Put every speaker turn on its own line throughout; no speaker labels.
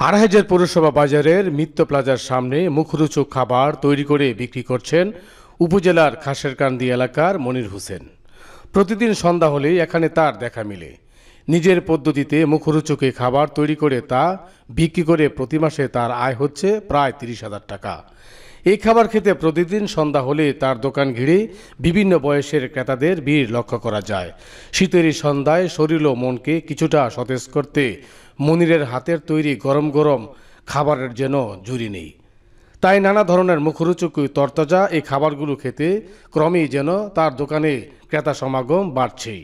আড়াইহাজার পৌরসভা বাজারের মিত্র প্লাজার সামনে মুখরোচক খাবার তৈরি করে বিক্রি করছেন উপজেলার খাসেরকান্দি এলাকার মনির হোসেন। প্রতিদিন সন্ধ্যা হলেই এখানে তার দেখা মিলে। নিজের পদ্ধতিতে মুখরোচক খাবার তৈরি করে তা বিক্রি করে প্রতি মাসে তার আয় হচ্ছে প্রায় 30,000 টাকা। এই খাবার খেতে প্রতিদিন সন্ধ্যা হলে তার দোকান ঘিরে বিভিন্ন বয়সের ক্রেতাদের ভিড় লক্ষ্য করা যায়। শীতের সন্ধ্যায় শরীর ও মনকে কিছুটা সতেজ করতে মনিরের হাতের তৈরি গরম গরম খাবারের যেন জুড়ি নেই। তাই নানা ধরনের মুখরোচক তরতাজা এই খাবারগুলো খেতে ক্রমেই যেন তার দোকানে ক্রেতা সমাগম বাড়ছেই।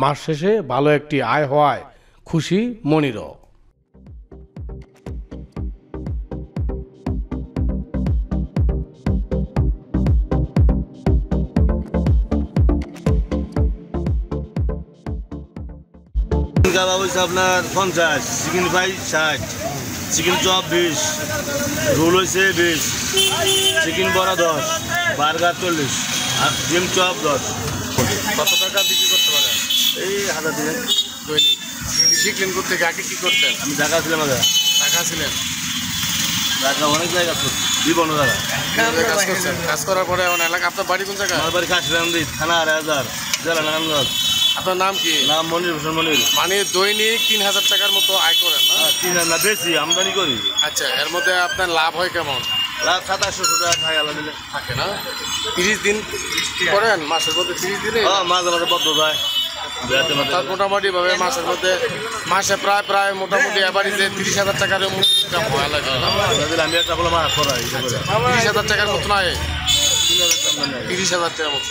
মাস শেষে ভালো একটি আয় হওয়ায় খুশি মনিরও।
কাবাব হচ্ছে আপনার 50, chicken fry 60, chicken chop 20, roll হয়েছে 20, চিকেন বড়া 10, বার্গার 40 আর ডিম চপ 10।
কত টাকা বিক্রি করতে পারেন?
এই 1000 দিনের
দৈনিক। শিখলেন করতে আগে কি করতেন?
আমি ঢাকা ছিলাম,
ঢাকা ছিলেন?
ঢাকা অনেক জায়গা বিভিন্ন জায়গা
কাজ করছেন। কাজ করার পরে এখন এলাকা আপনার বাড়ি কোন জায়গায়?
আমার বাড়ি খাসিরামদি, থানা আড়াইহাজার, জেলা নারায়ণগঞ্জ।
আপনার নাম কি?
নাম মনির হোসেন মনির।
মানে দৈনিক 3000 টাকার মতো আয় করেন না?
3000 না, বেশি আমদানি করি।
আচ্ছা, এর মধ্যে আপনার লাভ হয় কেমন?
লাভ 2700 টাকা খাই আলাদা দিলে
থাকে না? 30 দিন করেন মাসের মধ্যে? 30 দিনে
মাঝে মাঝে বদ্ধ যায়।
তার মোটামুটি ভাবে মাসের মধ্যে মাসে প্রায় মোটামুটি এভারেজে 30,000 টাকার ইনকাম হয় লাগে।
আমি একটা বলে মাছ করাই
30,000 টাকার মতো নয়, 30,000 টাকার মতো।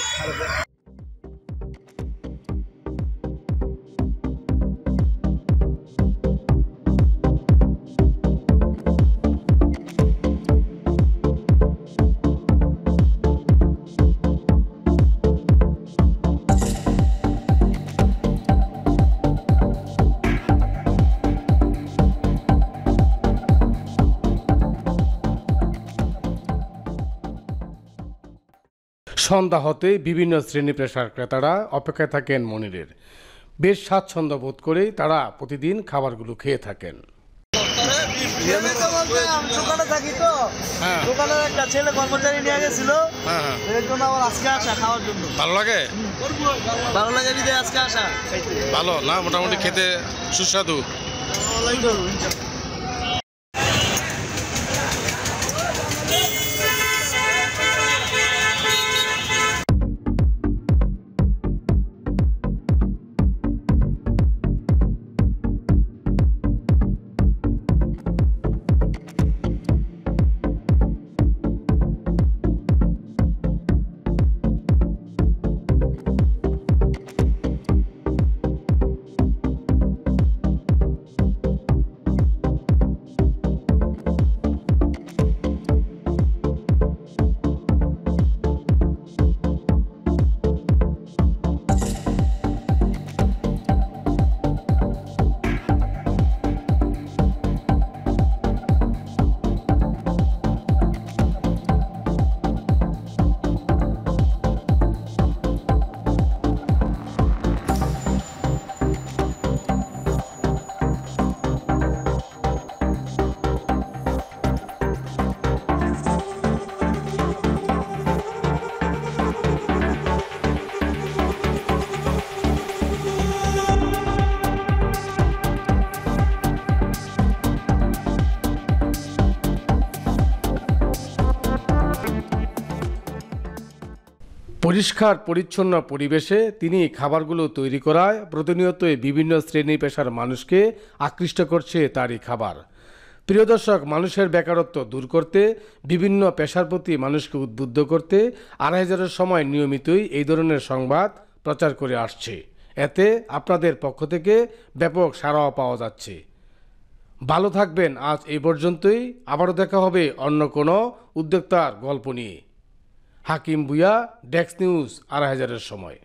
সন্ধ্যা হতে বিভিন্ন শ্রেণী পেশার ক্রেতারা অপেক্ষায় থাকেন মনিরের। বেশ স্বাচ্ছন্দ্য বোধ করেই তারা প্রতিদিন খাবারগুলো খেয়ে থাকেন।
দোকানে থাকি তো, দোকানের একটা ছেলে কর্মচারী নিয়ে গেছিল, এর জন্য আমার আজকে আসা খাওয়ার জন্য।
ভালো লাগে?
ভালো লাগে বিদে আজকে আসা।
ভালো না? মোটামুটি খেতে সুস্বাদু। পরিষ্কার পরিচ্ছন্ন পরিবেশে তিনি খাবারগুলো তৈরি করায় প্রতিনিয়তই বিভিন্ন শ্রেণী পেশার মানুষকে আকৃষ্ট করছে তার এই খাবার। প্রিয় দর্শক, মানুষের বেকারত্ব দূর করতে, বিভিন্ন পেশার প্রতি মানুষকে উদ্বুদ্ধ করতে আড়াইহাজারের সময় নিয়মিতই এই ধরনের সংবাদ প্রচার করে আসছে। এতে আপনাদের পক্ষ থেকে ব্যাপক সাড়াও পাওয়া যাচ্ছে। ভালো থাকবেন। আজ এই পর্যন্তই। আবারও দেখা হবে অন্য কোনো উদ্যোক্তার গল্প নিয়ে। হাকিম ভুঁইয়া, ডেস্ক নিউজ, আড়াইহাজারের সময়।